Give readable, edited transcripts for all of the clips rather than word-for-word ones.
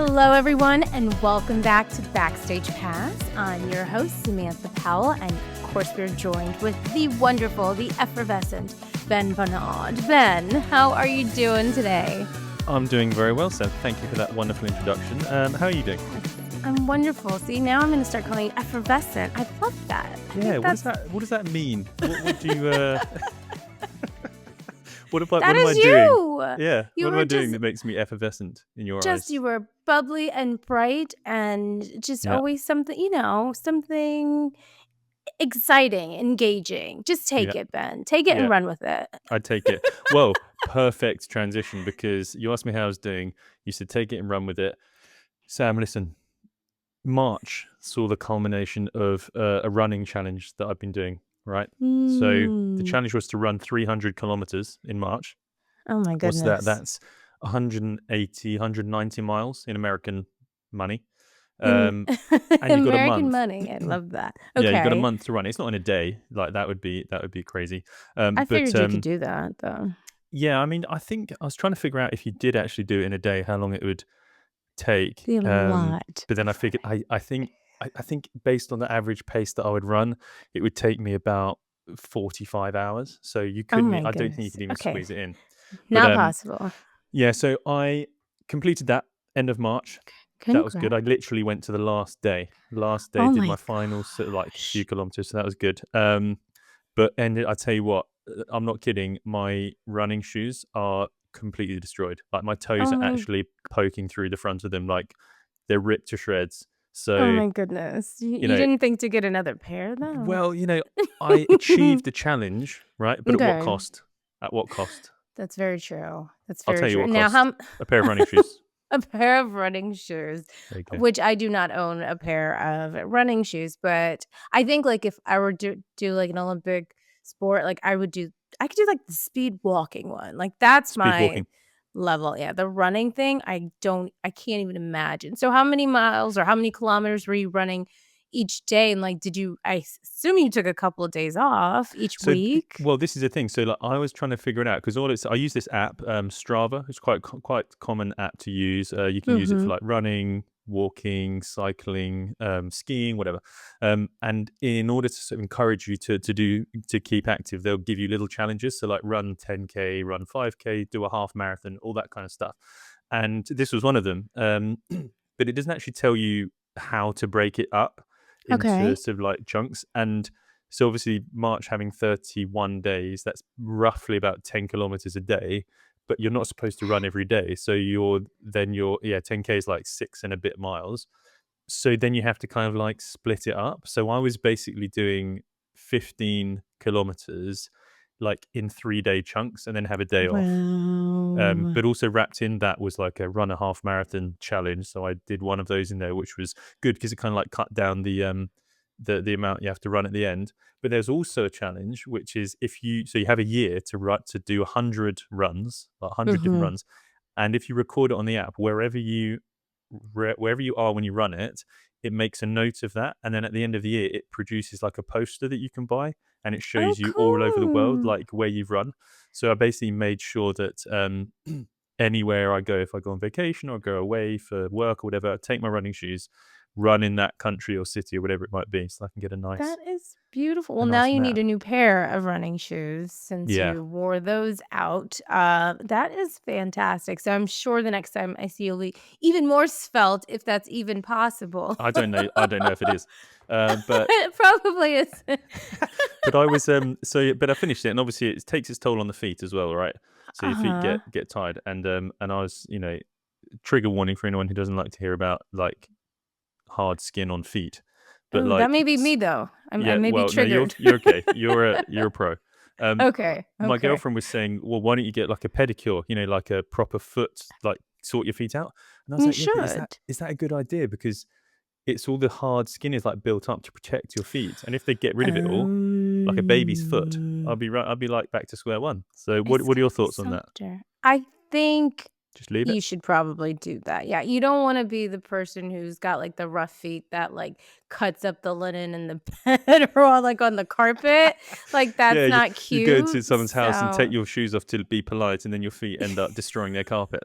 Hello, everyone, and welcome back to Backstage Pass. I'm your host, Samantha Powell, and of course, we're joined with the wonderful, the effervescent Ben Bernard. Ben, how are you doing today? I'm doing very well, Seth. Thank you for that wonderful introduction. How are you doing? I'm wonderful. See, now I'm going to start calling you effervescent. I love that. Yeah, what does that mean? What do you... What am That I is doing? you. Yeah, You what am were I doing just- that makes me effervescent in your eyes? Just you were bubbly and bright and just Yeah. always something, something exciting, engaging. Just take Yeah. it, Ben. Take it Yeah. and run with it. I'd take it. Well, perfect transition, because you asked me how I was doing. You said take it and run with it. Sam, listen. March saw the culmination of a running challenge that I've been doing, right? So the challenge was to run 300 kilometers in March. Oh my goodness. What's that? That's 180, 190 miles in American money. And you got a American month. money. I love that. Okay. Yeah, you got a month to run. It's not in a day. Like that would be crazy. I figured you could do that though. Yeah, I mean, I think I was trying to figure out if you did actually do it in a day, how long it would take. Be a lot. But then I figured I think based on the average pace that I would run, it would take me about 45 hours. So you couldn't. my I don't think you goodness. could even Okay. squeeze it in. Not possible. Yeah, so I completed that end of March. That was good. I literally went to the last day. Last day, did my final few kilometers, so that was good. But I tell you what, I'm not kidding. My running shoes are completely destroyed. Like my toes are actually poking through the front of them, like they're ripped to shreds. So, oh my goodness, you didn't think to get another pair though? Well, I achieved the challenge, right? But at what cost? At what cost? That's very true. I'll tell you what now, cost. A pair of running shoes. A pair of running shoes, which I do not own a pair of running shoes, but I think like if I were to do like an Olympic sport, like I could do like the speed walking one. Like that's my level. Yeah. The running thing, I can't even imagine. So how many miles or how many kilometers were you running each day? And like, I assume you took a couple of days off each week? Well, this is the thing. So like, I was trying to figure it out because I use this app, Strava. It's quite common app to use. You can use it for like running, walking, cycling, skiing, whatever. And in order to sort of encourage you to keep active, they'll give you little challenges. So like run 10K, run 5K, do a half marathon, all that kind of stuff. And this was one of them. But it doesn't actually tell you how to break it up into sort of like chunks. And so obviously March having 31 days, that's roughly about 10 kilometers a day, but you're not supposed to run every day. So 10K is like 6 and a bit miles. So then you have to kind of like split it up. So I was basically doing 15 kilometers like in 3-day chunks and then have a day off. But also wrapped in that was like a run a half marathon challenge. So I did one of those in there, which was good because it kind of like cut down the amount you have to run at the end. But there's also a challenge, which is you have a year to do 100 runs, like 100 different runs. And if you record it on the app, wherever you are when you run it, it makes a note of that. And then at the end of the year, it produces like a poster that you can buy. And it shows you all over the world, like where you've run. So I basically made sure that anywhere I go, if I go on vacation or go away for work or whatever, I take my running shoes, run in that country or city or whatever it might be, so I can get a nice. That is beautiful. Well, now you need a new pair of running shoes since you wore those out. That is fantastic. So I'm sure the next time I see you'll be even more svelte, if that's even possible. I don't know if it is, but it probably is. But I was but I finished it, and obviously it takes its toll on the feet as well, right? So your feet get tired, and I was trigger warning for anyone who doesn't like to hear about like hard skin on feet. But like that may be me though. I may be triggered. No, you're okay. You're a pro. Okay. My girlfriend was saying, well, why don't you get like a pedicure? Like a proper foot, like sort your feet out. And I was is that a good idea? Because it's all the hard skin is like built up to protect your feet, and if they get rid of it all, like a baby's foot, I'll be like back to square one. So what are your thoughts on that? I think just leave it. You should probably do that. Yeah, you don't want to be the person who's got like the rough feet that like cuts up the linen in the bed or like on the carpet. Like that's not cute. You go to someo's house and take your shoes off to be polite, and then your feet end up destroying their carpet.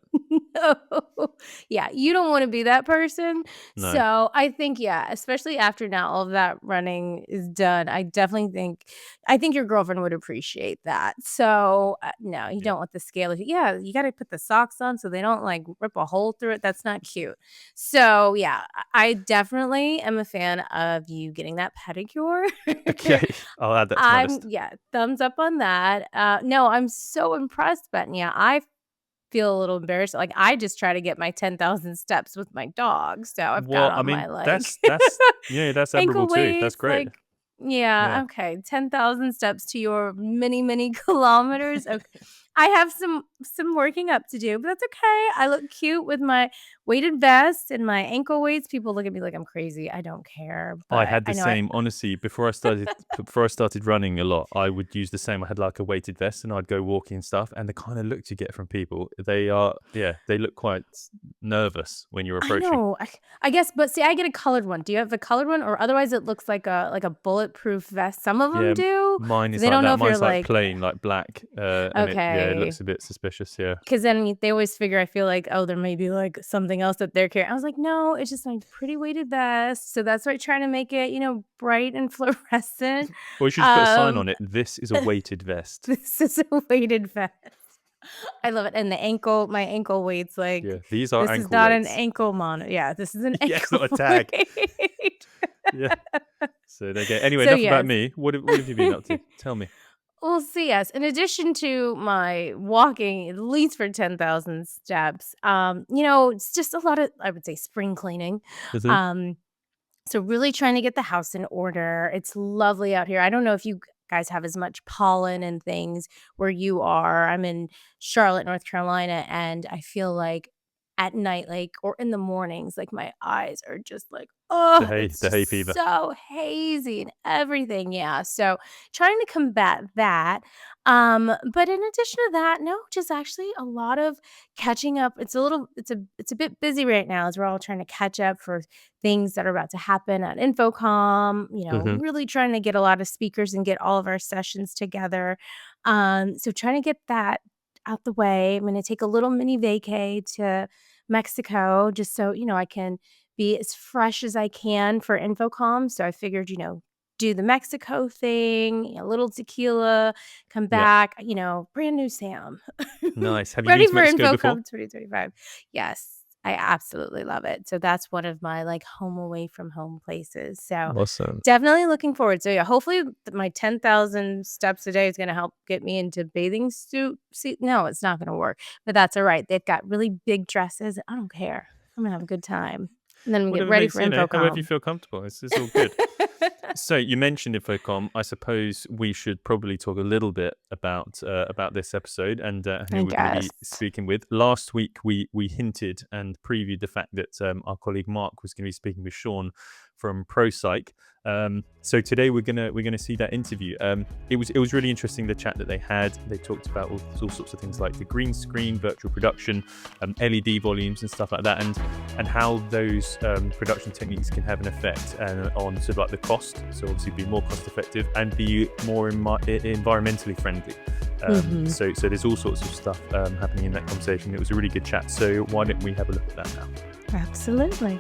Yeah, you don't want to be that person. No. So I think, yeah, especially after now all of that running is done, I think your girlfriend would appreciate that. So no, you Yeah. don't want the scale. Yeah, you got to put the socks on so they don't like rip a hole through it. That's not cute. So yeah, I definitely am a fan of you getting that pedicure. Okay, I'll add that to my list. Yeah, thumbs up on that. No, I'm so impressed, but yeah, I feel a little embarrassed. Like, I just try to get my 10,000 steps with my dog, so I've got Well, I on my, mean, like, that's yeah, that's admirable ankle too. That's weights, great. like yeah, Yeah. okay, 10,000 steps to your many, many kilometers. Okay. I have some working up to do, but that's okay. I look cute with my weighted vest and my ankle weights. People look at me like I'm crazy. I don't care, I but had I the know I same. Honestly, before I started running a lot, I would use the same. I had like a weighted vest, and I'd go walking and stuff. And the kind of looks you get from people, they look quite nervous when you're I approaching. know. I guess, but see, I get a colored one. Do you have a colored one? Or otherwise it looks like a bulletproof vest. Some of them Yeah, do, mine so is they like don't know that. if you're Mine's like like plain, like black, and it okay. looks a bit suspicious. Yeah. Because then they always figure I feel like, oh, there may be like something else that they're carrying. I was like, no, it's just my pretty weighted vest. So that's why trying to make it, bright and fluorescent. Or you should just put a sign Um, on it. This is a weighted vest. this is a weighted vest. I love it. And my ankle weight's Yeah, like, these are this is ankle not an weights. ankle monitor. Yeah, this is an Yeah, it's ankle not a tag. weight. Yeah. So there you go. Anyway, So enough about yes. me. What have you been up to? Tell me. Well, see, yes. In addition to my walking at least for 10,000 steps, it's just a lot of, I would say, spring cleaning. Mhm. Um, so really trying to get the house in order. It's lovely out here. I don't know if you guys have as much pollen and things where you are. I'm in Charlotte, North Carolina, and I feel like at night, like, or in the mornings, like my eyes are just like, oh, it's The hay just fever. so hazy and everything. Yeah. So trying to combat that. But in addition to that, no, just actually a lot of catching up. It's a bit busy right now as we're all trying to catch up for things that are about to happen at InfoComm, Mhm. really trying to get a lot of speakers and get all of our sessions together. So trying to get that out the way. I'm going to take a little mini vacay to Mexico just so, I can be as fresh as I can for InfoComm. So I figured, do the Mexico thing, a little tequila, come Yeah. back, brand new Sam. Nice. Have you been Ready to for Mexico before? InfoComm 2025. Yes. I absolutely love it. So that's one of my like home away from home places. So Awesome. definitely looking forward. So yeah, hopefully my 10,000 steps a day is going to help get me into bathing suit. See, no, it's not going to work, but that's all right. They've got really big dresses. I don't care. I'm going to have a good time. And then I'm going to get Whatever ready makes, for however you InfoComm. feel comfortable. It's all good. So you mentioned InfoComm. I suppose we should probably talk a little bit about this episode and I who we're going to guess. be speaking with. Last week we hinted and previewed the fact that our colleague Mark was going to be speaking with Sean from ProPsych. So today we're gonna see that interview. It was really interesting, the chat that they had. They talked about all sorts of things like the green screen, virtual production, LED volumes and stuff like that, and how those production techniques can have an effect on sort of like the cost. So obviously be more cost effective and be more environmentally friendly. So there's all sorts of stuff happening in that conversation. It was a really good chat. So why don't we have a look at that now? Absolutely.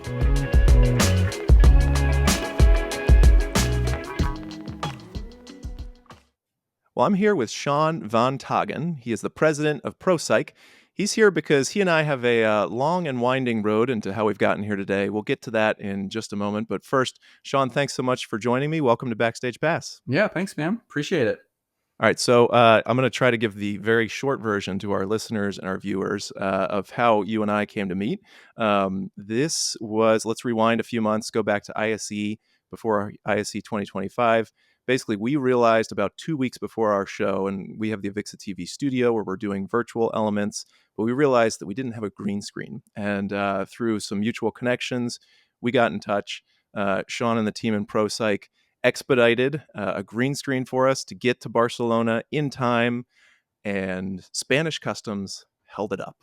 Well, I'm here with Sean van Tagen. He is the president of ProPsych. He's here because he and I have a long and winding road into how we've gotten here today. We'll get to that in just a moment. But first, Sean, thanks so much for joining me. Welcome to Backstage Pass. Yeah, thanks, man. Appreciate it. All right, so I'm going to try to give the very short version to our listeners and our viewers of how you and I came to meet. Let's rewind a few months, go back to ISE, before ISE 2025. Basically, we realized about 2 weeks before our show, and we have the AVIXA TV studio where we're doing virtual elements, but we realized that we didn't have a green screen. And through some mutual connections, we got in touch. Sean and the team in ProPsych expedited a green screen for us to get to Barcelona in time, and Spanish customs held it up,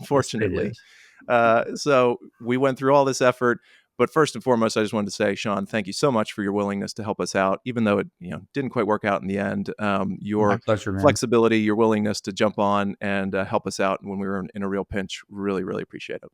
unfortunately. Yes, So we went through all this effort. But first and foremost, I just wanted to say, Sean, thank you so much for your willingness to help us out, even though it didn't quite work out in the end. Your My pleasure, man. flexibility, your willingness to jump on and help us out when we were in a real pinch, really, really appreciate it.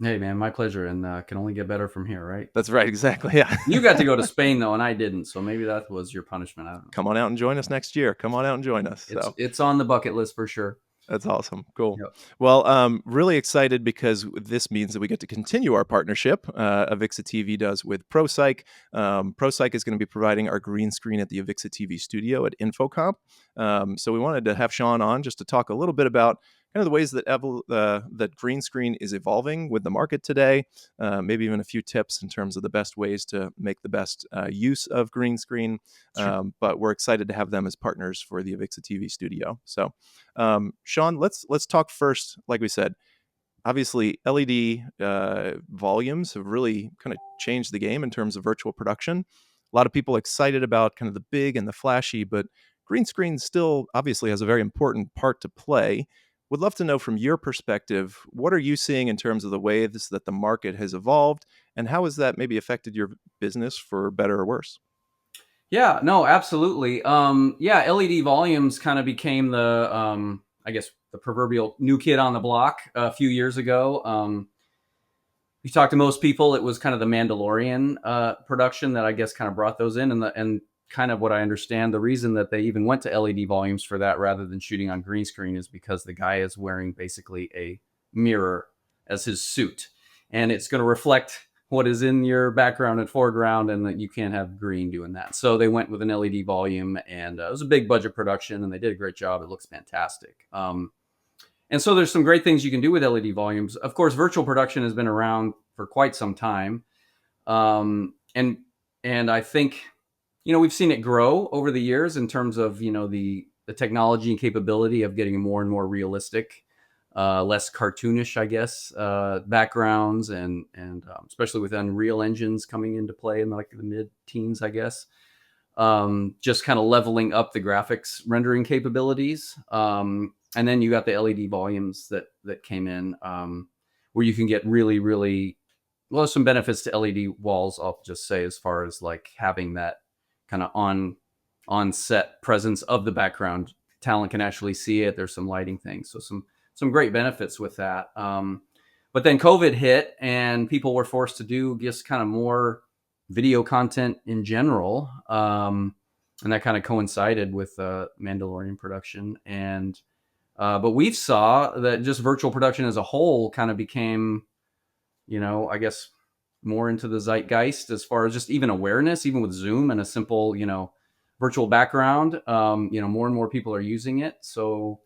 Hey, man, my pleasure, and can only get better from here, right? That's right, exactly. Yeah. You got to go to Spain though, and I didn't, so maybe that was your punishment. I don't know. Come on out and join us next year. Come on out and join us. It's on the bucket list for sure. That's awesome. Cool. Yep. Well, really excited because this means that we get to continue our partnership. AVIXA TV does with ProPsych. ProPsych is going to be providing our green screen at the AVIXA TV studio at InfoComm. So we wanted to have Sean on just to talk a little bit about kind of the ways that that green screen is evolving with the market today. Maybe even a few tips in terms of the best ways to make the best use of green screen. Sure. But we're excited to have them as partners for the AVIXA TV studio. So, Sean, let's talk first. Like we said, obviously LED volumes have really kind of changed the game in terms of virtual production. A lot of people excited about kind of the big and the flashy, but green screen still obviously has a very important part to play. Would love to know from your perspective, what are you seeing in terms of the ways that the market has evolved, and how has that maybe affected your business for better or worse? Yeah, no, absolutely. LED volumes kind of became the, I guess, the proverbial new kid on the block a few years ago. You talk to most people, it was kind of the Mandalorian production that I guess kind of brought those in, and kind of what I understand, the reason that they even went to LED volumes for that rather than shooting on green screen is because the guy is wearing basically a mirror as his suit, and it's going to reflect what is in your background and foreground, and that you can't have green doing that. So they went with an LED volume, and it was a big budget production, and they did a great job. It looks fantastic. And so there's some great things you can do with LED volumes. Of course, virtual production has been around for quite some time. And I think, we've seen it grow over the years in terms of, the technology and capability of getting more and more realistic, less cartoonish, I guess, backgrounds, and especially with Unreal engines coming into play in like the mid-teens, I guess. Just kind of leveling up the graphics rendering capabilities. And then you got the LED volumes that came in, where you can get really, really, well, some benefits to LED walls, I'll just say, as far as like having that kind of on set presence of the background. Talent can actually see it. There's some lighting things. So some great benefits with that. But then COVID hit, and people were forced to do just kind of more video content in general. And that kind of coincided with Mandalorian production. But we saw that just virtual production as a whole kind of became, I guess, more into the zeitgeist as far as just even awareness, even with Zoom and a simple, virtual background. More and more people are using it. So,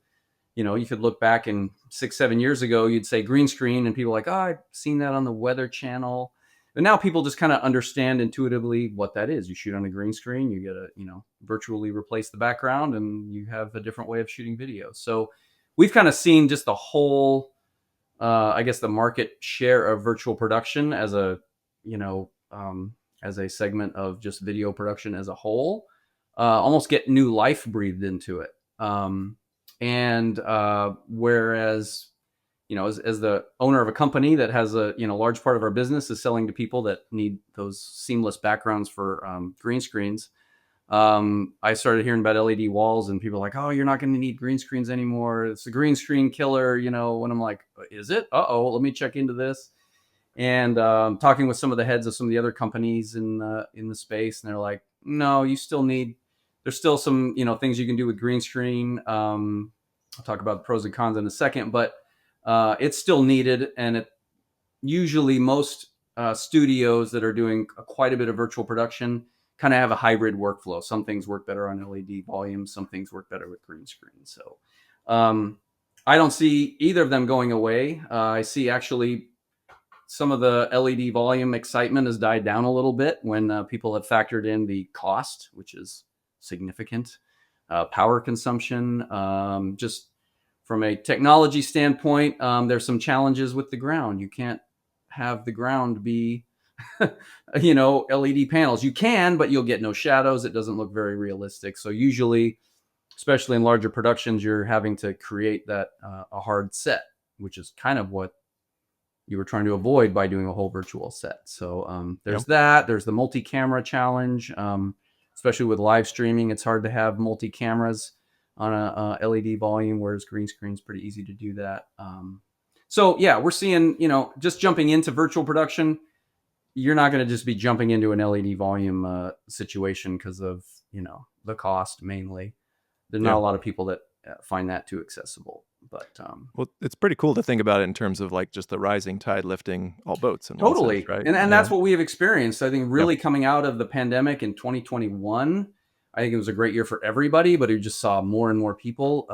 you could look back and 6-7 years ago, you'd say green screen, and people are like, oh, I've seen that on the Weather Channel. But now people just kind of understand intuitively what that is. You shoot on a green screen, you get to, virtually replace the background, and you have a different way of shooting video. So we've kind of seen just the whole, I guess, the market share of virtual production as a, as a segment of just video production as a whole, almost get new life breathed into it. Whereas, as the owner of a company that has a, large part of our business is selling to people that need those seamless backgrounds for green screens. I started hearing about LED walls, and people are like, oh, you're not going to need green screens anymore. It's a green screen killer, when I'm like, is it? Uh-oh, let me check into this. And talking with some of the heads of some of the other companies in the space, and they're like, no, there's still some, things you can do with green screen. I'll talk about the pros and cons in a second, but it's still needed. And usually most studios that are doing quite a bit of virtual production kind of have a hybrid workflow. Some things work better on LED volumes. Some things work better with green screen. So I don't see either of them going away. I see actually some of the LED volume excitement has died down a little bit when people have factored in the cost, which is significant, power consumption. Just from a technology standpoint, there's some challenges with the ground. You can't have the ground be LED panels. You can, but you'll get no shadows. It doesn't look very realistic. So usually, especially in larger productions, you're having to create that a hard set, which is kind of what you were trying to avoid by doing a whole virtual set. So there's that. There's the multi-camera challenge. Especially with live streaming, it's hard to have multi-cameras on a LED volume, whereas green screen's pretty easy to do that. So yeah, we're seeing, just jumping into virtual production, you're not going to just be jumping into an LED volume situation because of, the cost mainly. There's not a lot of people that find that too accessible. But well, it's pretty cool to think about it in terms of like just the rising tide lifting all boats. In totally, one sense, right? And that's what we have experienced. I think really coming out of the pandemic in 2021, I think it was a great year for everybody. But you just saw more and more people.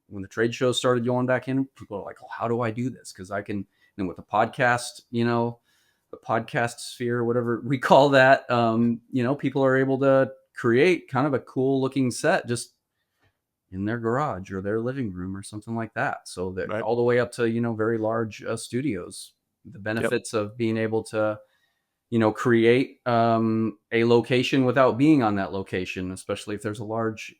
When the trade shows started going back in, people are like, "Oh, how do I do this?" Because I can, and with the podcast, the podcast sphere, whatever we call that, people are able to create kind of a cool looking set just in their garage or their living room or something like that. So that all the way up to, very large studios, the benefits of being able to, create a location without being on that location, especially if there's a large,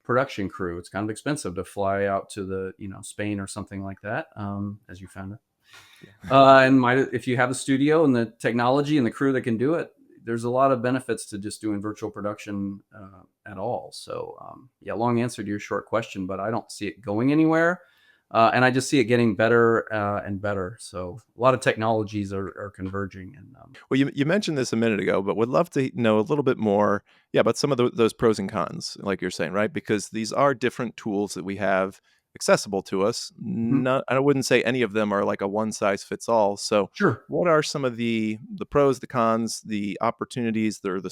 production crew. It's kind of expensive to fly out to the, Spain or something like that, as you found it. And if you have a studio and the technology and the crew that can do it, there's a lot of benefits to just doing virtual production at all. So long answer to your short question, but I don't see it going anywhere. And I just see it getting better and better. So a lot of technologies are converging. And well, you mentioned this a minute ago, but would love to know a little bit more, about some of those pros and cons, like you're saying, right? Because these are different tools that we have accessible to us. I wouldn't say any of them are like a one size fits all. So sure, what are some of the pros, the cons, the opportunities, the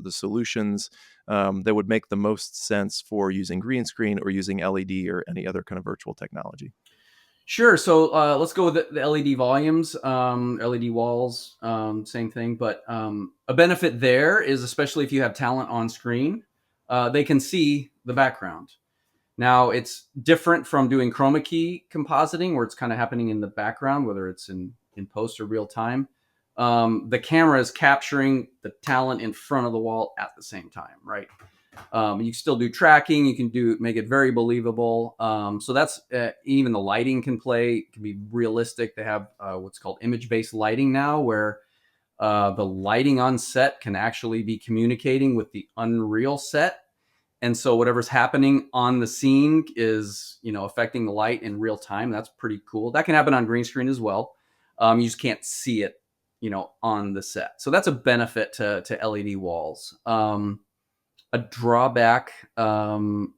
solutions that would make the most sense for using green screen or using LED or any other kind of virtual technology? Sure. So let's go with the LED volumes, LED walls, same thing. But a benefit there is, especially if you have talent on screen, they can see the background. Now, it's different from doing chroma key compositing, where it's kind of happening in the background, whether it's in post or real time. The camera is capturing the talent in front of the wall at the same time, right? You can still do tracking. You can make it very believable. So that's even the lighting can be realistic. They have what's called image-based lighting now, where the lighting on set can actually be communicating with the Unreal set. And so whatever's happening on the scene is, affecting the light in real time. That's pretty cool. That can happen on green screen as well. You just can't see it, on the set. So that's a benefit to LED walls. A drawback to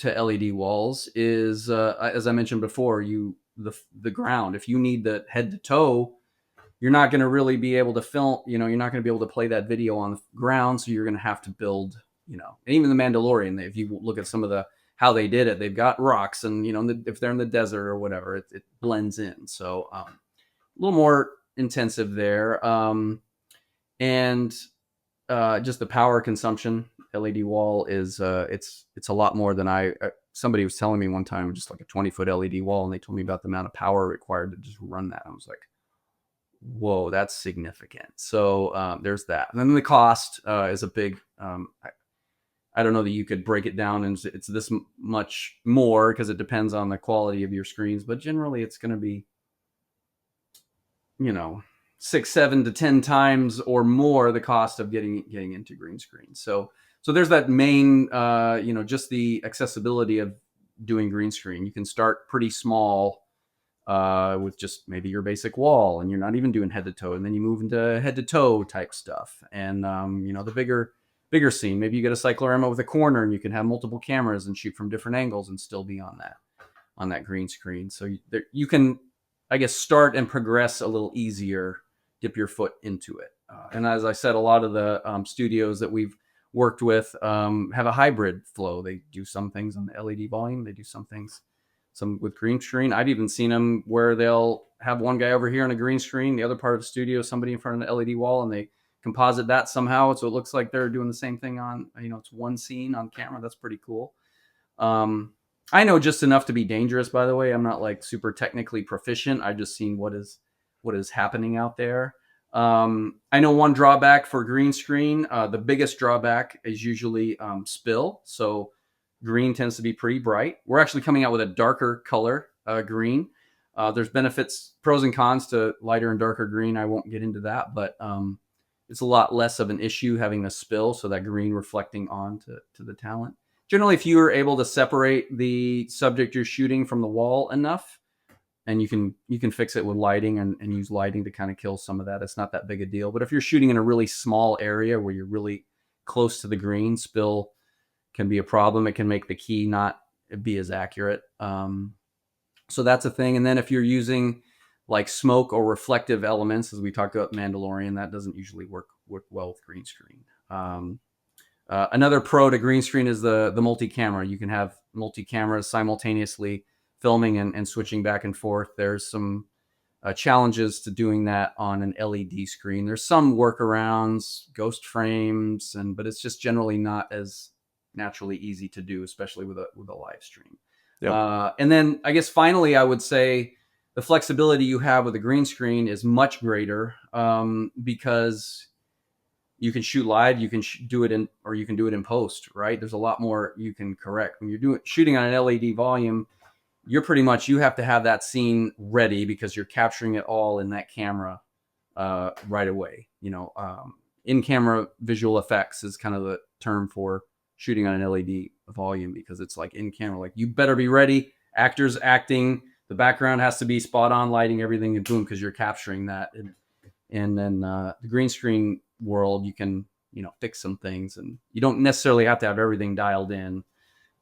LED walls is, as I mentioned before, the ground. If you need the head to toe, you're not going to really be able to film. You're not going to be able to play that video on the ground. So you're going to have to build. And even the Mandalorian, if you look at some of how they did it, they've got rocks and, if they're in the desert or whatever, it blends in. So a little more intensive there. And just the power consumption, LED wall is, it's a lot more than somebody was telling me one time, just like a 20-foot LED wall. And they told me about the amount of power required to just run that. I was like, whoa, that's significant. So there's that. And then the cost is a big, I don't know that you could break it down and it's this much more because it depends on the quality of your screens, but generally it's going to be, 6, 7 to 10 times or more the cost of getting into green screen. So there's that main, just the accessibility of doing green screen. You can start pretty small with just maybe your basic wall, and you're not even doing head to toe, and then you move into head to toe type stuff, and the bigger scene. Maybe you get a cyclorama with a corner and you can have multiple cameras and shoot from different angles and still be on that green screen. So you can, I guess, start and progress a little easier, dip your foot into it. And as I said, a lot of the studios that we've worked with have a hybrid flow. They do some things on the LED volume. They do some with green screen. I've even seen them where they'll have one guy over here on a green screen, the other part of the studio, somebody in front of the LED wall, and they composite that somehow so it looks like they're doing the same thing on, it's one scene on camera. That's pretty cool. I know just enough to be dangerous, by the way. I'm not like super technically proficient. I've just seen what is happening out there. I know one drawback for green screen, the biggest drawback is usually spill. So green tends to be pretty bright. We're actually coming out with a darker color green. There's benefits, pros and cons to lighter and darker green. I won't get into that, but it's a lot less of an issue having a spill, so that green reflecting on to the talent. Generally, if you are able to separate the subject you're shooting from the wall enough, and you can fix it with lighting and use lighting to kind of kill some of that, it's not that big a deal. But if you're shooting in a really small area where you're really close to the green, spill can be a problem. It can make the key not be as accurate. So that's a thing. And then if you're using like smoke or reflective elements, as we talked about Mandalorian, that doesn't usually work well with green screen. Another pro to green screen is the multi-camera. You can have multi-cameras simultaneously filming and switching back and forth. There's some challenges to doing that on an LED screen. There's some workarounds, ghost frames, but it's just generally not as naturally easy to do, especially with a live stream. Yep. And then I guess finally, I would say the flexibility you have with a green screen is much greater because you can shoot live, you can do it or you can do it in post, right? There's a lot more you can correct. When you're shooting on an LED volume, you have to have that scene ready because you're capturing it all in that camera right away. In-camera visual effects is kind of the term for shooting on an LED volume, because it's like in camera, like you better be ready. Actors acting, the background has to be spot on, lighting, everything, and boom, because you're capturing that. And then the green screen world, you can fix some things, and you don't necessarily have to have everything dialed in.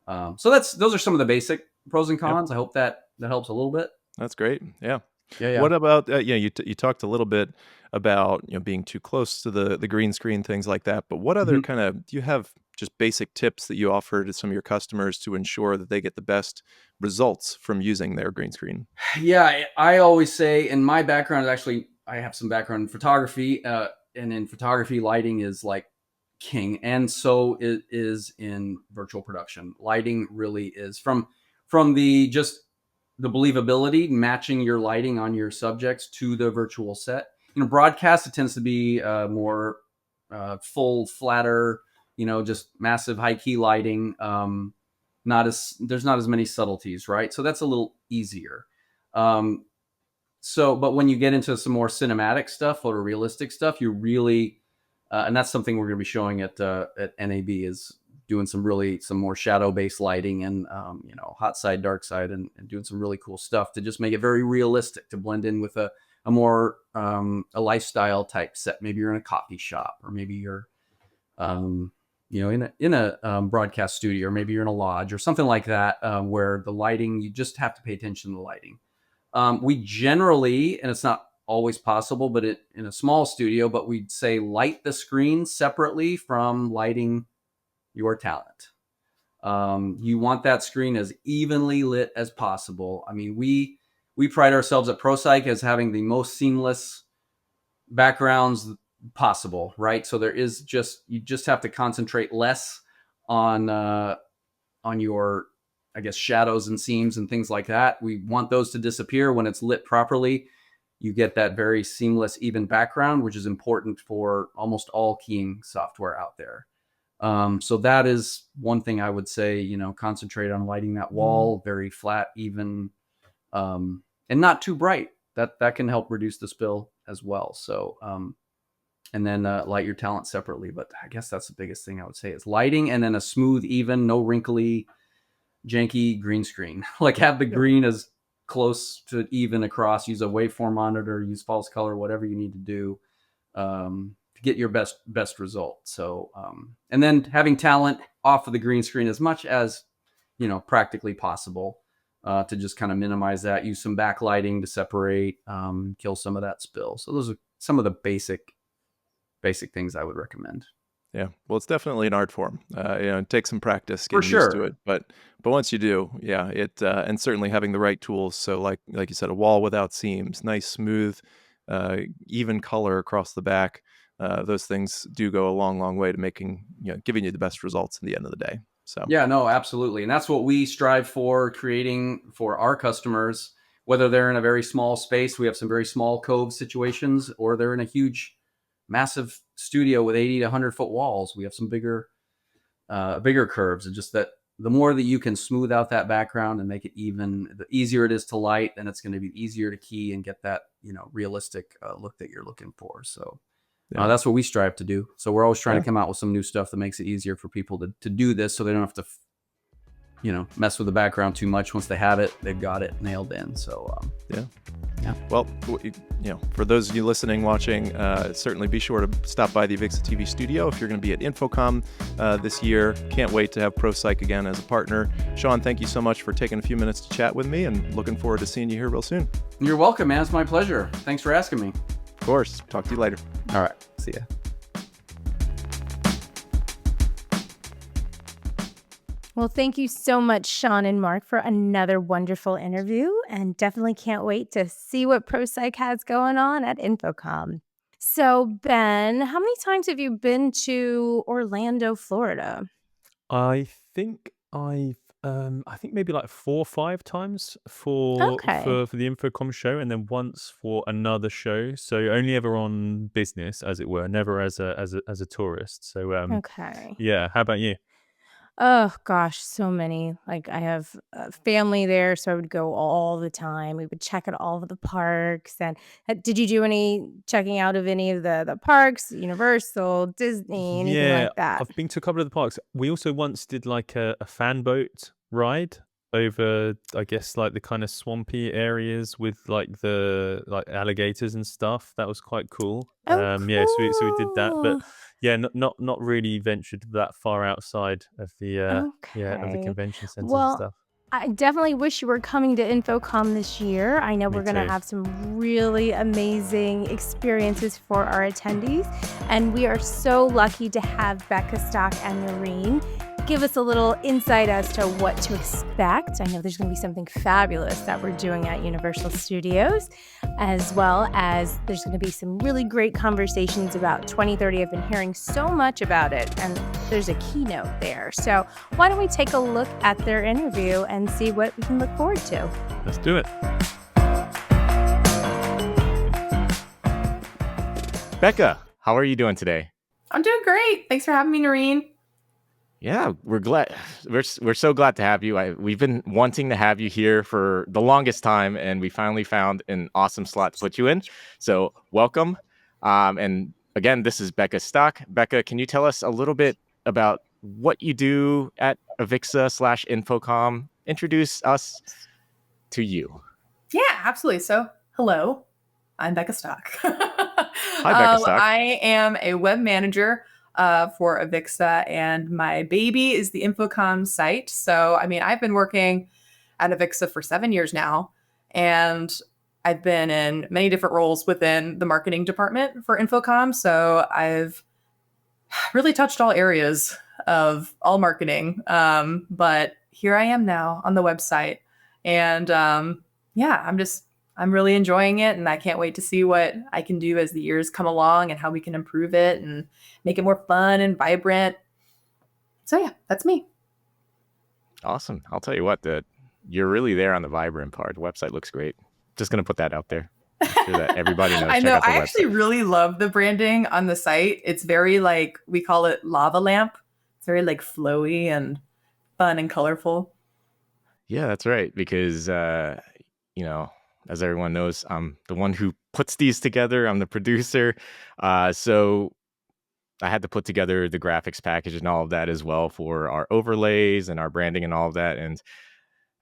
So those are some of the basic pros and cons. Yep. I hope that helps a little bit. That's great. Yeah. Yeah. What about you talked a little bit about being too close to the green screen, things like that, but what other kind of, do you have just basic tips that you offer to some of your customers to ensure that they get the best results from using their green screen? Yeah, I always say, in my background, actually, I have some background in photography, and in photography, lighting is like king, and so it is in virtual production. Lighting really is from the believability, matching your lighting on your subjects to the virtual set. Broadcast, it tends to be more full, flatter, just massive high key lighting. There's not as many subtleties, right? So that's a little easier. But when you get into some more cinematic stuff, photorealistic stuff, you really, and that's something we're going to be showing at NAB, is doing some more shadow-based lighting and, hot side, dark side, and doing some really cool stuff to just make it very realistic, to blend in with a more a lifestyle type set. Maybe you're in a coffee shop, or maybe you're in a broadcast studio, or maybe you're in a lodge or something like that, where the lighting, you just have to pay attention to the lighting. We generally, and it's not always possible, but in a small studio, but we'd say light the screen separately from lighting your talent. You want that screen as evenly lit as possible. I mean, we pride ourselves at ProPsych as having the most seamless backgrounds possible, right? So you just have to concentrate less on your, I guess, shadows and seams and things like that. We want those to disappear when it's lit properly. You get that very seamless, even background, which is important for almost all keying software out there. So that is one thing I would say, concentrate on lighting that wall very flat, even, and not too bright. That can help reduce the spill as well. So, and then light your talent separately. But I guess that's the biggest thing I would say is lighting, and then a smooth, even, no wrinkly, janky green screen. Like, have the green as close to even across. Use a waveform monitor, use false color, whatever you need to do to get your best result. So, and then having talent off of the green screen as much as practically possible, to just kind of minimize that. Use some backlighting to separate, kill some of that spill. So those are some of the basic things I would recommend. Yeah, well, it's definitely an art form. It takes some practice getting used to it, but once you do, yeah, it and certainly having the right tools. So, like you said, a wall without seams, nice, smooth, even color across the back. Those things do go a long way to making, giving you the best results in the end of the day. So yeah, no, absolutely, and that's what we strive for, creating for our customers, whether they're in a very small space. We have some very small cove situations, or they're in a huge, massive studio with 80 to 100 foot walls. We have some bigger curves, and just that the more that you can smooth out that background and make it even, the easier it is to light, then it's going to be easier to key and get that, realistic look that you're looking for. So that's what we strive to do. So we're always trying to come out with some new stuff that makes it easier for people to do this, so they don't have to mess with the background too much. Once they have it, they've got it nailed in. So yeah. Well, for those of you listening, watching, certainly be sure to stop by the AVIXA TV studio if you're going to be at InfoComm this year. Can't wait to have ProPsych again as a partner. Sean, thank you so much for taking a few minutes to chat with me, and looking forward to seeing you here real soon. You're welcome, man. It's my pleasure. Thanks for asking me. Of course. Talk to you later. All right. See ya. Well, thank you so much, Sean and Mark, for another wonderful interview, and definitely can't wait to see what ProPsych has going on at InfoComm. So, Ben, how many times have you been to Orlando, Florida? I think maybe like 4 or 5 times for the InfoComm show, and then once for another show. So only ever on business, as it were, never as a tourist. So yeah. How about you? Oh, gosh, so many. Like, I have family there, so I would go all the time. We would check out all of the parks. And did you do any checking out of any of the parks, Universal, Disney, anything like that? I've been to a couple of the parks. We also once did like a fan boat ride over, I guess, like the kind of swampy areas with like the alligators and stuff. That was quite cool. Cool. Yeah, so we did that, but yeah, not really ventured that far outside of the of the convention centers and stuff. I definitely wish you were coming to InfoComm this year. I know we're going to have some really amazing experiences for our attendees, and we are so lucky to have Becca, Stach, and Narin give us a little insight as to what to expect. I know there's going to be something fabulous that we're doing at Universal Studios, as well as there's going to be some really great conversations about 2030. I've been hearing so much about it, and there's a keynote there. So why don't we take a look at their interview and see what we can look forward to? Let's do it. Becca, how are you doing today? I'm doing great. Thanks for having me, Narin. Yeah, we're glad. We're so glad to have you. We've been wanting to have you here for the longest time, and we finally found an awesome slot to put you in. So welcome. And again, this is Becca Stach. Becca, can you tell us a little bit about what you do at AVIXA/InfoComm? Introduce us to you. Yeah, absolutely. So, hello, I'm Becca Stach. Hi, Becca Stach. I am a web manager for AVIXA, and my baby is the InfoComm site. So, I mean, I've been working at AVIXA for 7 years now, and I've been in many different roles within the marketing department for InfoComm. So I've really touched all areas of all marketing. But here I am now on the website, and I'm really enjoying it, and I can't wait to see what I can do as the years come along and how we can improve it and make it more fun and vibrant. So yeah, that's me. Awesome. I'll tell you what, you're really there on the vibrant part. The website looks great. Just going to put that out there. I'm sure that everybody knows. I know. I actually really love the branding on the site. It's very we call it lava lamp. It's very flowy and fun and colorful. Yeah, that's right. Because, as everyone knows, I'm the one who puts these together. I'm the producer. So I had to put together the graphics package and all of that as well for our overlays and our branding and all of that. And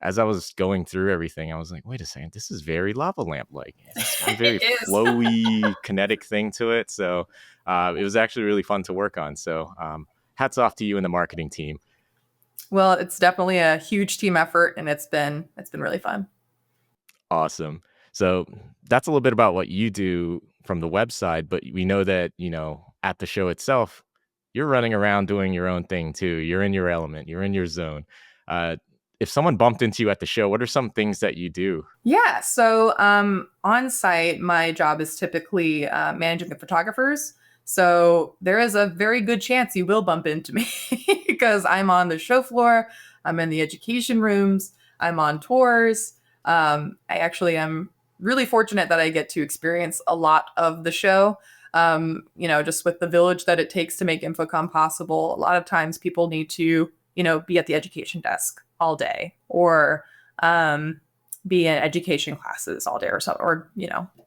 as I was going through everything, I was like, wait a second, this is very lava lamp-like. It's got a very flowy, kinetic thing to it. So it was actually really fun to work on. So hats off to you and the marketing team. Well, it's definitely a huge team effort, and it's been really fun. Awesome. So that's a little bit about what you do from the website, but we know that, at the show itself, you're running around doing your own thing too. You're in your element. You're in your zone. If someone bumped into you at the show, what are some things that you do? Yeah. So on site, my job is typically managing the photographers. So there is a very good chance you will bump into me because I'm on the show floor. I'm in the education rooms. I'm on tours. I actually am really fortunate that I get to experience a lot of the show. Just with the village that it takes to make InfoComm possible. A lot of times people need to, be at the education desk all day, or be in education classes all day, or so, or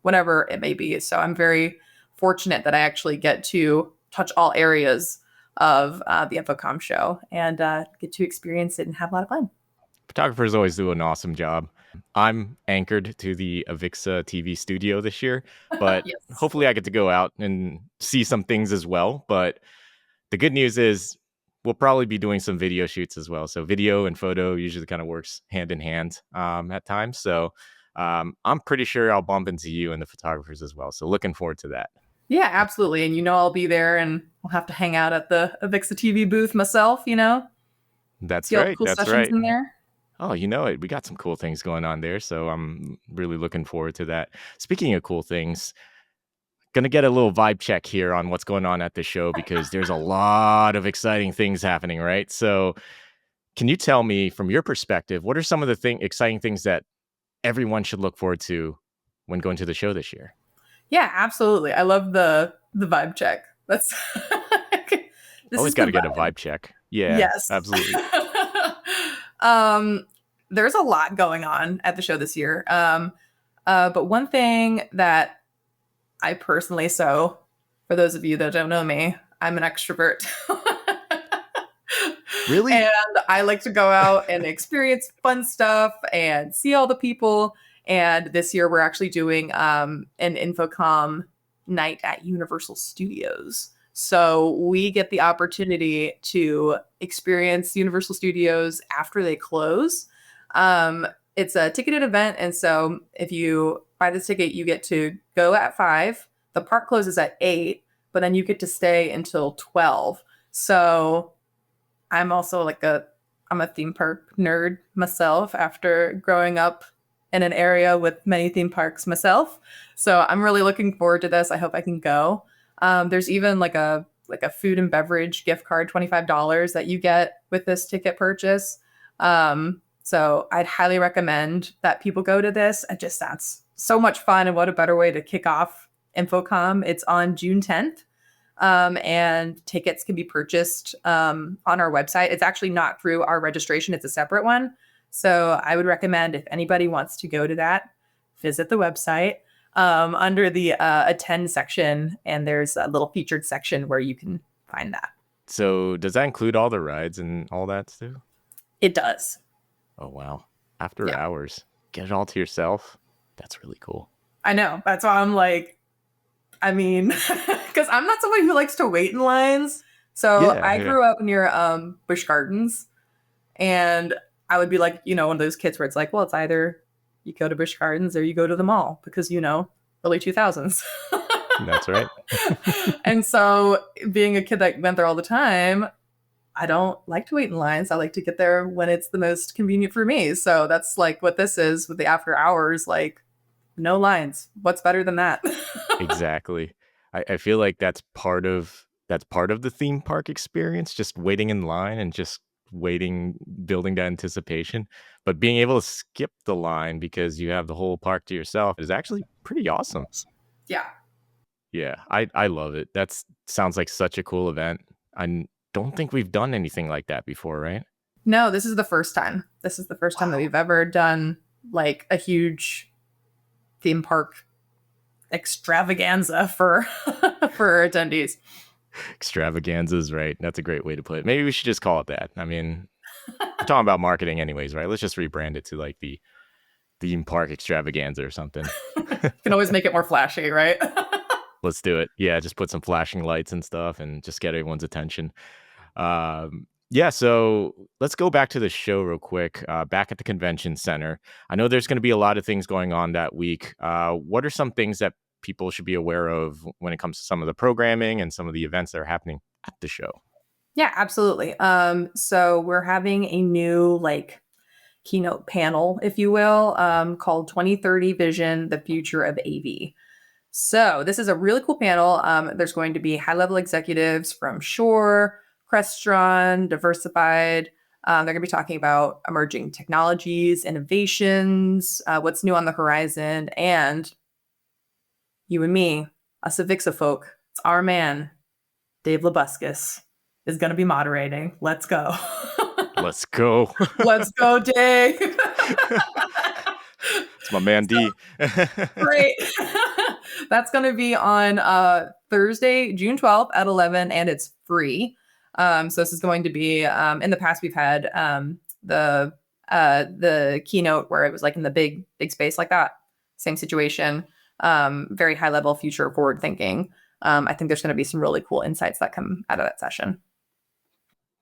whatever it may be. So I'm very fortunate that I actually get to touch all areas of the InfoComm show and get to experience it and have a lot of fun. Photographers always do an awesome job. I'm anchored to the AVIXA TV studio this year, but Yes. hopefully I get to go out and see some things as well. But the good news is we'll probably be doing some video shoots as well. So video and photo usually kind of works hand in hand at times. So I'm pretty sure I'll bump into you and the photographers as well. So looking forward to that. Yeah, absolutely. And I'll be there, and I'll have to hang out at the AVIXA TV booth myself, That's See all the right. cool That's sessions right. in there. Oh, you know it. We got some cool things going on there. So I'm really looking forward to that. Speaking of cool things, gonna get a little vibe check here on what's going on at the show because there's a lot of exciting things happening, right? So can you tell me from your perspective, what are some of the exciting things that everyone should look forward to when going to the show this year? Yeah, absolutely. I love the vibe check. That's Always got to get a vibe check. Yeah, yes, absolutely. There's a lot going on at the show this year. But one thing that I personally, so for those of you that don't know me, I'm an extrovert. Really? And I like to go out and experience fun stuff and see all the people. And this year we're actually doing an InfoComm night at Universal Studios. So we get the opportunity to experience Universal Studios after they close. It's a ticketed event. And so if you buy the ticket, you get to go at 5. The park closes at 8, but then you get to stay until 12. So I'm also I'm a theme park nerd myself after growing up in an area with many theme parks myself. So I'm really looking forward to this. I hope I can go. There's even like a food and beverage gift card, $25 that you get with this ticket purchase. So I'd highly recommend that people go to this. It just sounds so much fun, and what a better way to kick off InfoComm. It's on June 10th. And tickets can be purchased on our website. It's actually not through our registration. It's a separate one. So I would recommend, if anybody wants to go to that, visit the website under the attend section, and there's a little featured section where you can find that. So does that include all the rides and all that too? It does. Oh, wow. After hours, get it all to yourself. That's really cool. I know. That's why I'm like, I mean, because I'm not somebody who likes to wait in lines. So I grew up near Busch Gardens, and I would be like, one of those kids where it's like, well, it's either you go to Busch Gardens or you go to the mall because, early 2000s. That's right. And so being a kid that went there all the time, I don't like to wait in lines. I like to get there when it's the most convenient for me. So that's like what this is with the after hours, like no lines. What's better than that? Exactly. I feel like that's part of the theme park experience, just waiting in line and just waiting, building that anticipation. But being able to skip the line because you have the whole park to yourself is actually pretty awesome. Yeah. Yeah, I love it. That sounds like such a cool event. I don't think we've done anything like that before, right? No, this is the first time. This is the first time that we've ever done like a huge theme park extravaganza for attendees. Extravaganzas, right? That's a great way to put it. Maybe we should just call it that. I mean, we're talking about marketing anyways, right? Let's just rebrand it to like the theme park extravaganza or something. You can always make it more flashy, right? Let's do it. Yeah, just put some flashing lights and stuff and just get everyone's attention. So let's go back to the show real quick. Back at the convention center. I know there's going to be a lot of things going on that week. What are some things that people should be aware of when it comes to some of the programming and some of the events that are happening at the show? Yeah, absolutely. So we're having a new keynote panel, if you will, called 2030 Vision, the Future of AV. So this is a really cool panel. There's going to be high-level executives from Shure, Crestron, Diversified. They're going to be talking about emerging technologies, innovations, what's new on the horizon, and you and me, us AVIXA folk, it's our man, Dave Labuscus, is going to be moderating. Let's go. Let's go. Let's go, Dave. It's my man D. Great. That's going to be on Thursday, June 12th at 11, and it's free. So this is going to be, in the past, we've had the keynote where it was like in the big space like that. Same situation. Very high level, future forward thinking. I think there's going to be some really cool insights that come out of that session.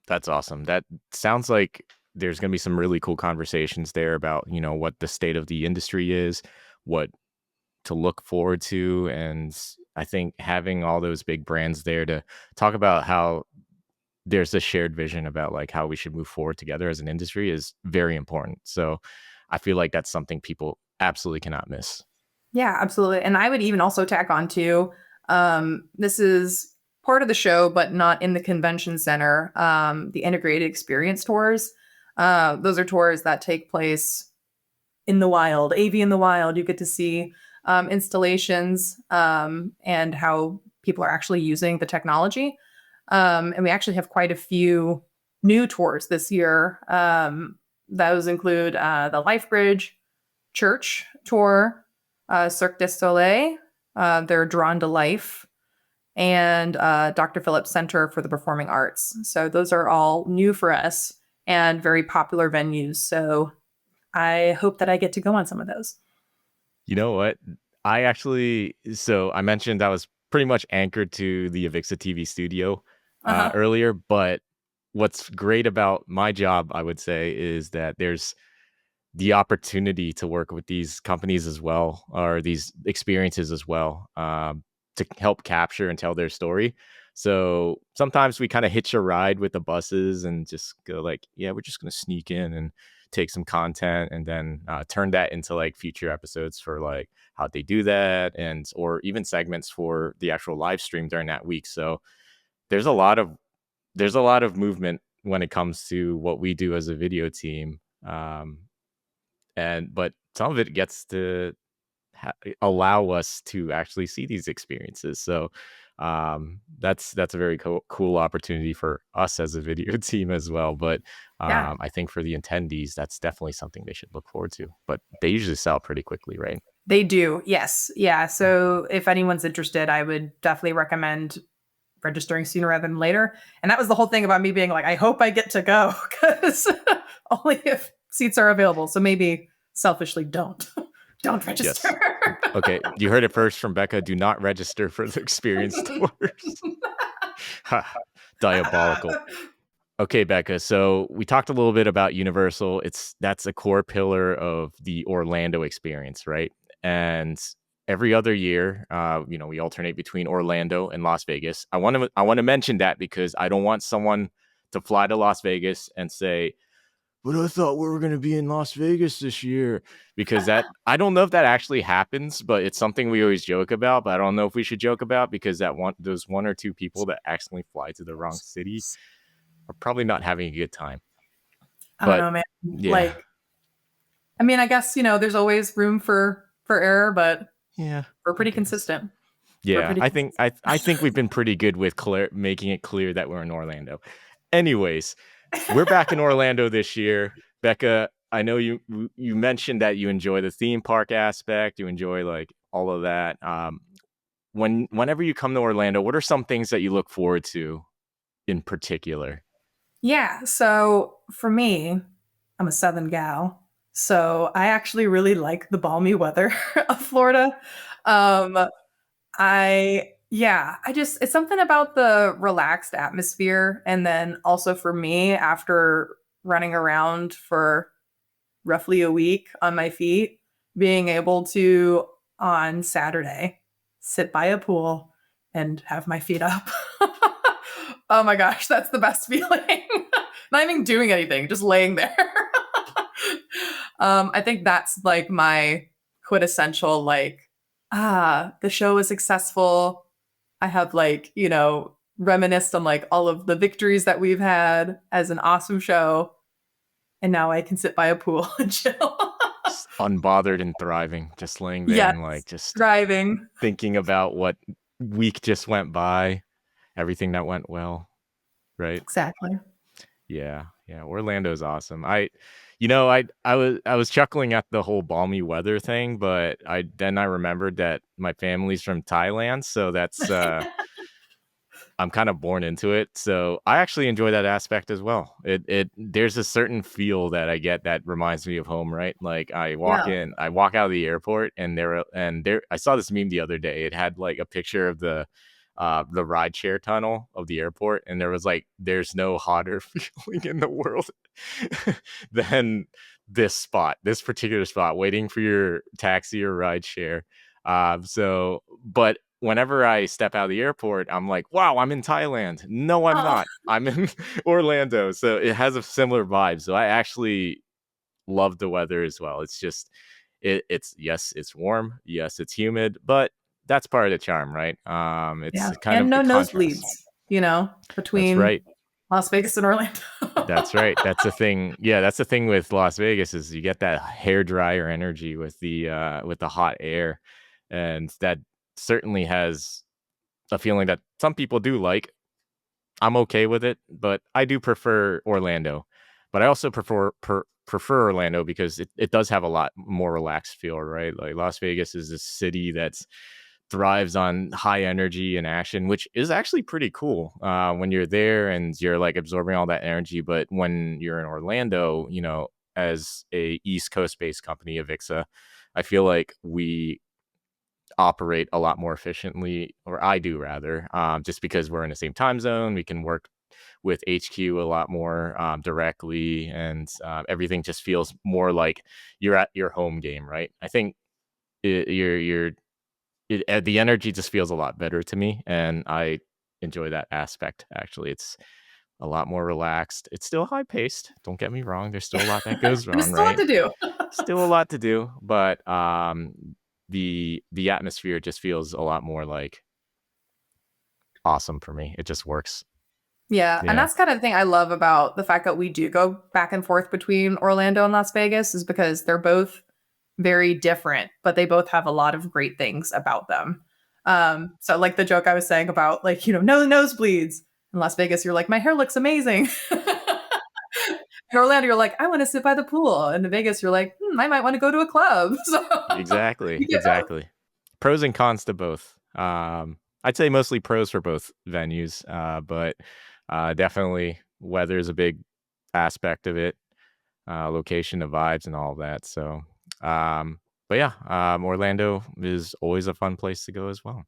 That's awesome. That sounds like there's going to be some really cool conversations there about, what the state of the industry is, what to look forward to. And I think having all those big brands there to talk about how there's a shared vision about like how we should move forward together as an industry is very important. So I feel like that's something people absolutely cannot miss. Yeah, absolutely. And I would even also tack on to, this is part of the show, but not in the convention center, the integrated experience tours. Those are tours that take place in the wild, AV in the wild. You get to see installations and how people are actually using the technology. And we actually have quite a few new tours this year. Those include the LifeBridge Church tour, Cirque du Soleil, their Drawn to Life, and Dr. Phillips Center for the Performing Arts. So those are all new for us and very popular venues. So I hope that I get to go on some of those. You know what? I mentioned I was pretty much anchored to the AVIXA TV studio earlier, but what's great about my job, I would say, is that there's the opportunity to work with these companies as well, or these experiences as well, to help capture and tell their story. So sometimes we kind of hitch a ride with the buses and just go like, yeah, we're just going to sneak in and take some content and then turn that into like future episodes for like how they do that, and or even segments for the actual live stream during that week. So there's a lot of movement when it comes to what we do as a video team. But some of it gets to allow us to actually see these experiences. So that's a very cool opportunity for us as a video team as well. But I think for the attendees, that's definitely something they should look forward to. But they usually sell out pretty quickly, right? They do, yes. Yeah. So if anyone's interested, I would definitely recommend registering sooner rather than later. And that was the whole thing about me being like, I hope I get to go, because only if seats are available. So maybe selfishly don't register. Yes. Okay, you heard it first from Becca. Do not register for the experience tours. Diabolical. Okay, Becca. So we talked a little bit about Universal. That's a core pillar of the Orlando experience, right? And every other year, we alternate between Orlando and Las Vegas. I want to mention that because I don't want someone to fly to Las Vegas and say, but I thought we were going to be in Las Vegas this year, because I don't know if that actually happens, but it's something we always joke about, but I don't know if we should joke about, because those one or two people that accidentally fly to the wrong city are probably not having a good time. I don't know, man. Yeah. I guess, there's always room for error, but yeah, we're pretty consistent. Yeah, I think we've been pretty good with making it clear that we're in Orlando. Anyways, we're back in Orlando this year. Becca, I know you mentioned that you enjoy the theme park aspect. You enjoy like all of that. Whenever you come to Orlando, what are some things that you look forward to in particular? Yeah, so for me, I'm a Southern gal, so I actually really like the balmy weather of Florida. It's something about the relaxed atmosphere. And then also for me, after running around for roughly a week on my feet, being able to, on Saturday, sit by a pool and have my feet up. Oh my gosh, that's the best feeling. Not even doing anything, just laying there. I think that's like my quintessential, like, the show is successful. I have reminisced on like all of the victories that we've had as an awesome show. And now I can sit by a pool and chill. Just unbothered and thriving, just laying there and just thriving, thinking about what week just went by, everything that went well. Right. Exactly. Yeah, Orlando's awesome. I was chuckling at the whole balmy weather thing, but I remembered that my family's from Thailand, so that's I'm kind of born into it. So I actually enjoy that aspect as well. It there's a certain feel that I get that reminds me of home, right? Like I walk Yeah. in, I walk out of the airport, and there I saw this meme the other day. It had like a picture of the ride share tunnel of the airport, and there was like there's no hotter feeling in the world than this particular spot, waiting for your taxi or ride share. But whenever I step out of the airport, I'm like, wow, I'm in Thailand. No, I'm Oh, not. I'm in Orlando. So it has a similar vibe. So I actually love the weather as well. It's just, it's, yes, it's warm. Yes, it's humid, but that's part of the charm, right? It's yeah. kind And of no the contrast. nosebleeds, you know, That's between right. Las Vegas and Orlando. That's right. That's the thing. Yeah, that's the thing with Las Vegas is you get that hair dryer energy with the hot air. And that certainly has a feeling that some people do like. I'm okay with it, but I do prefer Orlando. But I also prefer Orlando because it does have a lot more relaxed feel, right? Like Las Vegas is a city that's thrives on high energy and action, which is actually pretty cool when you're there and you're like absorbing all that energy. But when you're in Orlando, as a East Coast based company, AVIXA, I feel like we operate a lot more efficiently, or I do rather, just because we're in the same time zone. We can work with HQ a lot more directly, and everything just feels more like you're at your home game, right? I think the energy just feels a lot better to me, and I enjoy that aspect. Actually, it's a lot more relaxed. It's still high paced. Don't get me wrong. There's still a lot that goes There's on, still a lot right? to do. Still a lot to do, but the atmosphere just feels a lot more like awesome for me. It just works. Yeah, and Yeah. that's kind of the thing I love about the fact that we do go back and forth between Orlando and Las Vegas is because they're both very different, but they both have a lot of great things about them. So like the joke I was saying about like, no nosebleeds. In Las Vegas, you're like, my hair looks amazing. In Orlando, you're like, I want to sit by the pool. And in Vegas, you're like, I might want to go to a club. So Exactly. you get both. Exactly. Pros and cons to both. I'd say mostly pros for both venues, but definitely weather is a big aspect of it. Location, the vibes, and all of that. So, but yeah, Orlando is always a fun place to go as well.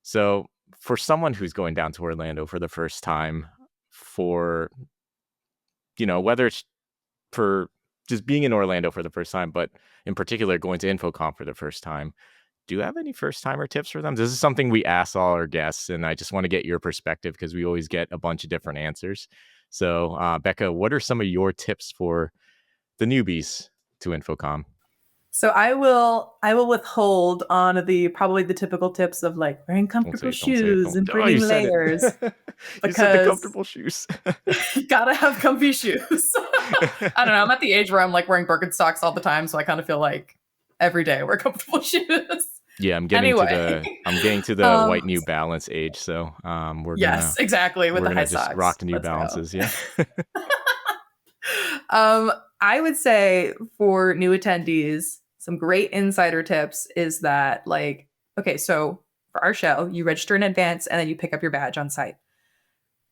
So, for someone who's going down to Orlando for the first time, for whether it's for just being in Orlando for the first time, but in particular going to InfoComm for the first time, do you have any first timer tips for them? This is something we ask all our guests, and I just want to get your perspective because we always get a bunch of different answers. So, Becca, what are some of your tips for the newbies to InfoComm? So I will withhold on probably the typical tips of like wearing comfortable Don't say it. shoes and Oh, you bringing said layers it. You said the because comfortable shoes. you gotta have comfy shoes. I don't know. I'm at the age where I'm like wearing Birkenstocks all the time, so I kind of feel like every day I wear comfortable shoes. Yeah, I'm getting Anyway, to the white New Balance age, so yes, exactly with we're the high gonna just socks. rock the New Let's go. Balances. Yeah. I would say for new attendees, some great insider tips is that like, okay, so for our show, you register in advance and then you pick up your badge on site.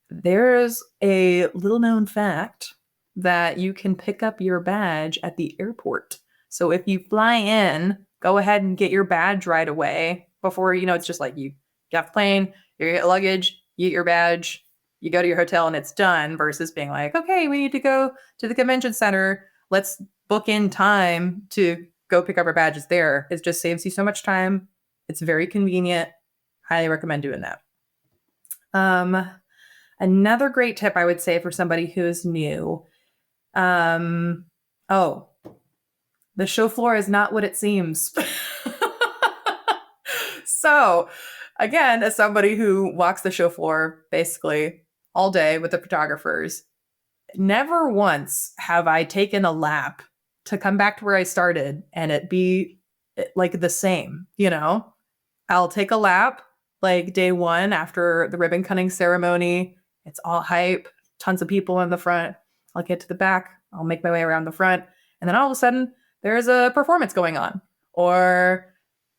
There's a little known fact that you can pick up your badge at the airport. So if you fly in, go ahead and get your badge right away before, it's just like you get off the plane, you get luggage, you get your badge, you go to your hotel and it's done versus being like, okay, we need to go to the convention center. Let's book in time to go pick up our badges there. It just saves you so much time. It's very convenient. Highly recommend doing that. Another great tip I would say for somebody who is new. The show floor is not what it seems. So, again, as somebody who walks the show floor basically all day with the photographers, never once have I taken a lap to come back to where I started and it be like the same, I'll take a lap like day one after the ribbon cutting ceremony. It's all hype. tons of people in the front. I'll get to the back. I'll make my way around the front. And then all of a sudden, there's a performance going on. Or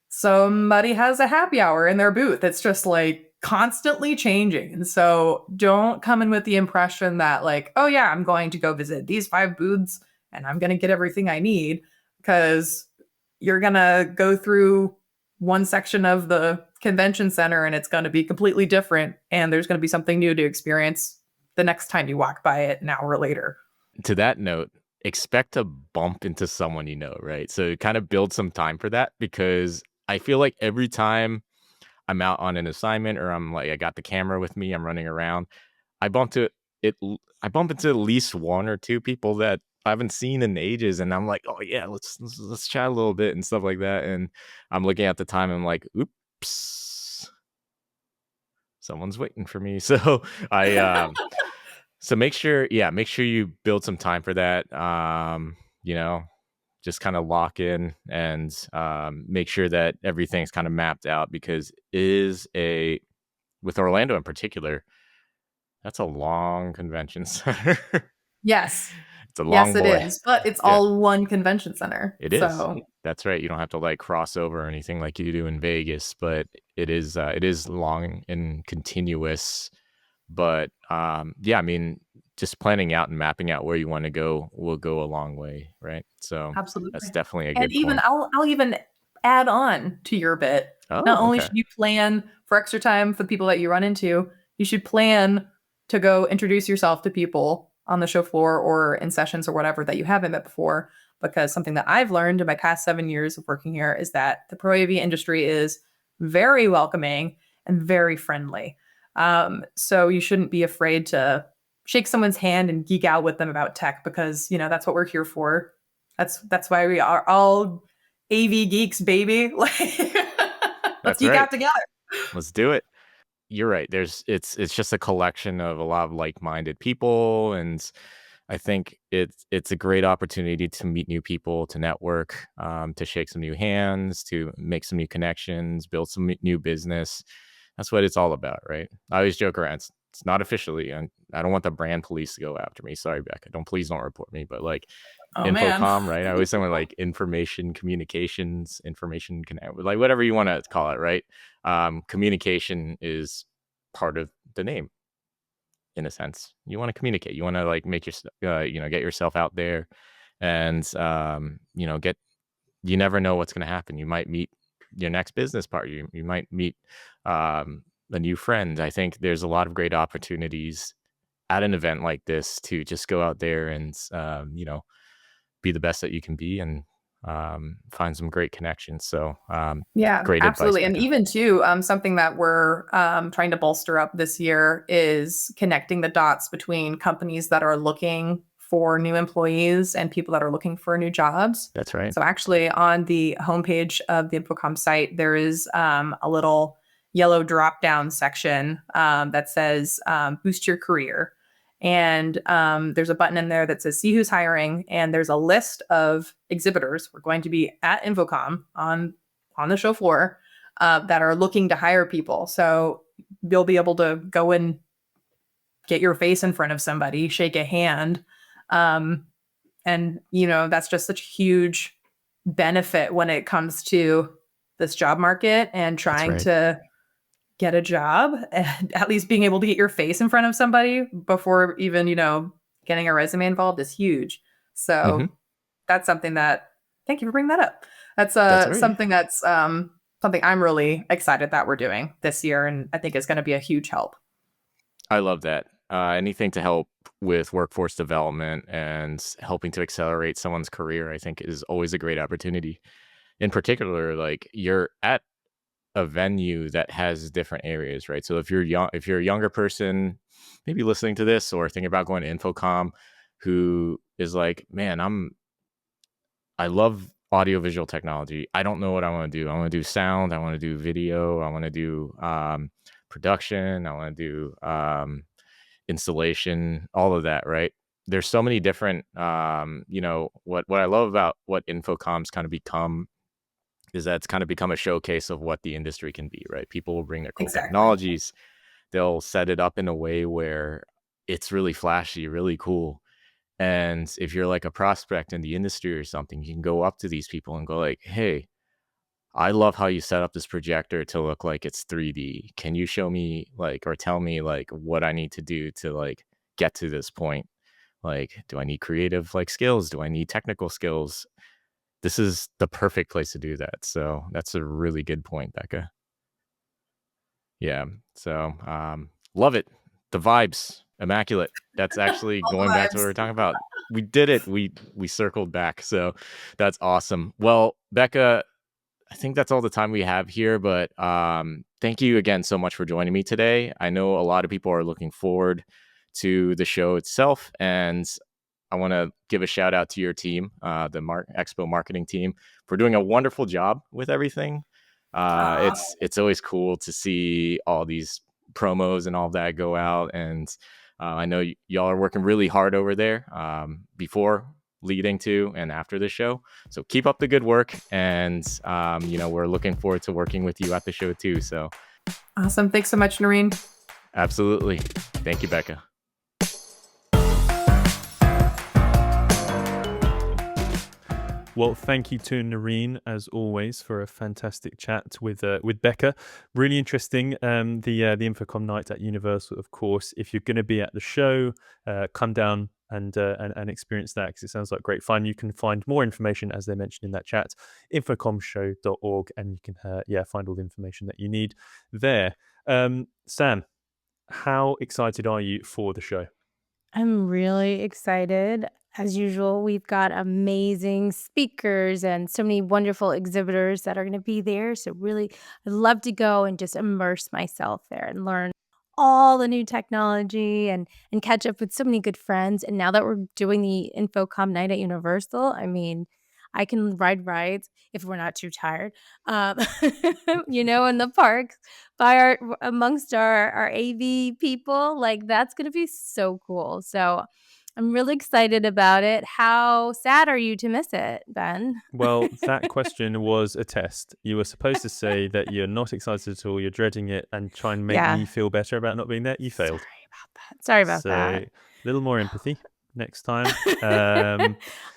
somebody has a happy hour in their booth. It's just like constantly changing. And so don't come in with the impression that like, oh yeah, I'm going to go visit these 5 booths and I'm going to get everything I need, because you're going to go through one section of the convention center and it's going to be completely different. And there's going to be something new to experience the next time you walk by it an hour later. To that note, expect to bump into someone you know, right? So kind of build some time for that, because I feel like every time I'm out on an assignment or I'm like, I got the camera with me, I'm running around, I bump into at least 1 or 2 people that I haven't seen in ages, and I'm like, oh yeah, let's chat a little bit and stuff like that. And I'm looking at the time, and I'm like, oops, someone's waiting for me. So so make sure you build some time for that. Just kind of lock in and make sure that everything's kind of mapped out, because with Orlando in particular, that's a long convention center. Yes. It's a long boy. It is, but it's all one convention center. It is. So. That's right. You don't have to like cross over or anything like you do in Vegas, but it is long and continuous. But just planning out and mapping out where you want to go will go a long way, right? So absolutely, that's definitely a good point. I'll even add on to your bit. Not only should you plan for extra time for the people that you run into, you should plan to go introduce yourself to people on the show floor or in sessions or whatever that you haven't met before. Because something that I've learned in my past 7 years of working here is that the Pro AV industry is very welcoming and very friendly. So you shouldn't be afraid to shake someone's hand and geek out with them about tech, because, that's what we're here for. That's why we are all AV geeks, baby. Let's geek out together. Let's do it. You're right. It's just a collection of a lot of like-minded people, and I think it's a great opportunity to meet new people, to network, to shake some new hands, to make some new connections, build some new business. That's what it's all about, right? I always joke around. It's not officially, and I don't want the brand police to go after me. Sorry, Becca. Please don't report me. But like InfoComm, right? I always say like information communications, like whatever you want to call it, right? Communication is part of the name. In a sense, you want to communicate. You want to like make your, get yourself out there, and you never know what's going to happen. You might meet your next business partner. You might meet a new friend. I think there's a lot of great opportunities at an event like this to just go out there and be the best that you can be, and find some great connections. So great absolutely. advice, and even too, something that we're trying to bolster up this year is connecting the dots between companies that are looking for new employees and people that are looking for new jobs. That's right. So actually on the homepage of the InfoComm site, there is a little yellow drop-down section that says boost your career. And there's a button in there that says see who's hiring. And there's a list of exhibitors. We're going to be at InfoComm on the show floor that are looking to hire people. So you'll be able to go and get your face in front of somebody, shake a hand. And, that's just such a huge benefit when it comes to this job market and trying to get a job, and at least being able to get your face in front of somebody before even, getting a resume involved is huge. So that's something that, thank you for bringing that up. That's something that's something I'm really excited that we're doing this year. And I think it's going to be a huge help. I love that. Anything to help with workforce development and helping to accelerate someone's career, I think is always a great opportunity. In particular, like you're at a venue that has different areas, right? So if you're a younger person, maybe listening to this or thinking about going to InfoComm, who is like, man, I love audiovisual technology. I don't know what I want to do. I want to do sound. I want to do video. I want to do production. I want to do installation, all of that, right? There's so many different, what I love about what InfoComm's kind of become is that it's kind of become a showcase of what the industry can be, right? People will bring their cool technologies. They'll set it up in a way where it's really flashy, really cool. And if you're like a prospect in the industry or something, you can go up to these people and go like, hey, I love how you set up this projector to look like it's 3D. Can you show me like, or tell me like what I need to do to like get to this point? Like, do I need creative like skills? Do I need technical skills? This is the perfect place to do that. So that's a really good point, Becca. Yeah. So love it. The vibes, immaculate. That's actually All going back to what we were talking about. We did it. We circled back. So that's awesome. Well, Becca, I think that's all the time we have here, but thank you again so much for joining me today. I know a lot of people are looking forward to the show itself, and I want to give a shout out to your team, the Expo marketing team, for doing a wonderful job with everything. It's always cool to see all these promos and all of that go out, and I know y'all are working really hard over there before, leading to, and after the show. So keep up the good work, and we're looking forward to working with you at the show too. So awesome. Thanks so much, Narin. Absolutely. Thank you, Becca. Well, thank you to Narin, as always, for a fantastic chat with Becca. Really interesting. The InfoComm night at Universal, of course. If you're going to be at the show, come down and experience that, because it sounds like great fun. You can find more information, as they mentioned in that chat, infocommshow.org, and you can find all the information that you need there. Sam, how excited are you for the show? I'm really excited. As usual, we've got amazing speakers and so many wonderful exhibitors that are going to be there. So really, I'd love to go and just immerse myself there and learn all the new technology and catch up with so many good friends. And now that we're doing the InfoComm night at Universal, I mean, I can ride rides if we're not too tired, in the parks amongst our AV people. Like, that's going to be so cool. So I'm really excited about it. How sad are you to miss it, Ben? Well, that question was a test. You were supposed to say that you're not excited at all, you're dreading it, and try and make me feel better about not being there. You failed. Sorry about that. A little more empathy next time.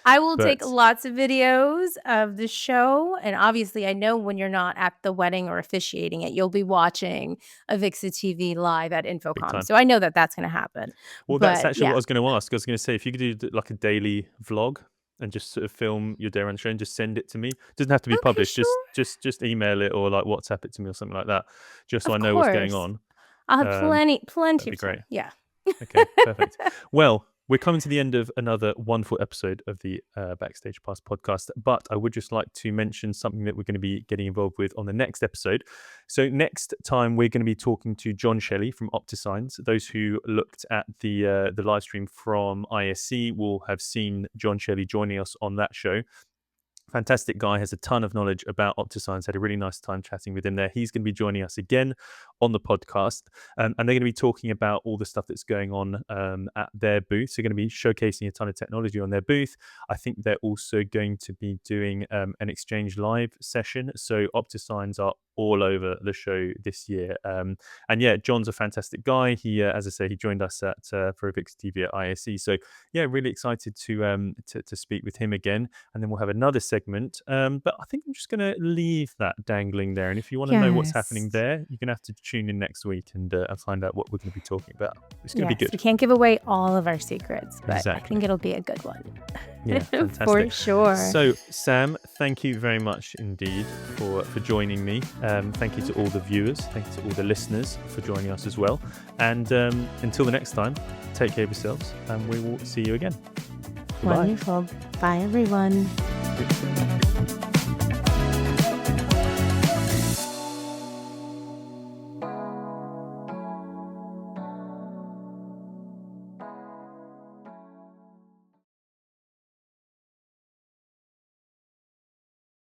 I will take lots of videos of the show, and obviously I know when you're not at the wedding or officiating it, you'll be watching AVIXA TV live at InfoComm. So I know that that's going to happen. Well, that's actually what I was going to ask. I was going to say, if you could do like a daily vlog and just sort of film your day around the show and just send it to me. It doesn't have to be published. Sure. Just email it or like WhatsApp it to me or something like that, just so I know what's going on. I'll have plenty that'd be of great. time. Yeah. Okay, perfect. Well, we're coming to the end of another wonderful episode of the Backstage Pass podcast, but I would just like to mention something that we're going to be getting involved with on the next episode. So next time we're going to be talking to John Shelley from OptiSigns. Those who looked at the live stream from ISC will have seen John Shelley joining us on that show. Fantastic guy, has a ton of knowledge about OptiSigns. Had a really nice time chatting with him there. He's going to be joining us again on the podcast, and they're going to be talking about all the stuff that's going on at their booth. They're going to be showcasing a ton of technology on their booth. I think they're also going to be doing an Exchange Live session. So OptiSigns are all over the show this year. And yeah, John's a fantastic guy. He, as I say, he joined us at for AVIXA TV at ISC. So yeah, really excited to speak with him again. And then we'll have another segment. But I think I'm just going to leave that dangling there. And if you want to know what's happening there, you're going to have to tune in next week and find out what we're going to be talking about. It's going to be good. We can't give away all of our secrets, but I think it'll be a good one. Yeah, fantastic. For sure. So, Sam, thank you very much indeed for joining me. Thank you to all the viewers. Thank you to all the listeners for joining us as well. And until the next time, take care of yourselves, and we will see you again. Wonderful. Bye, everyone.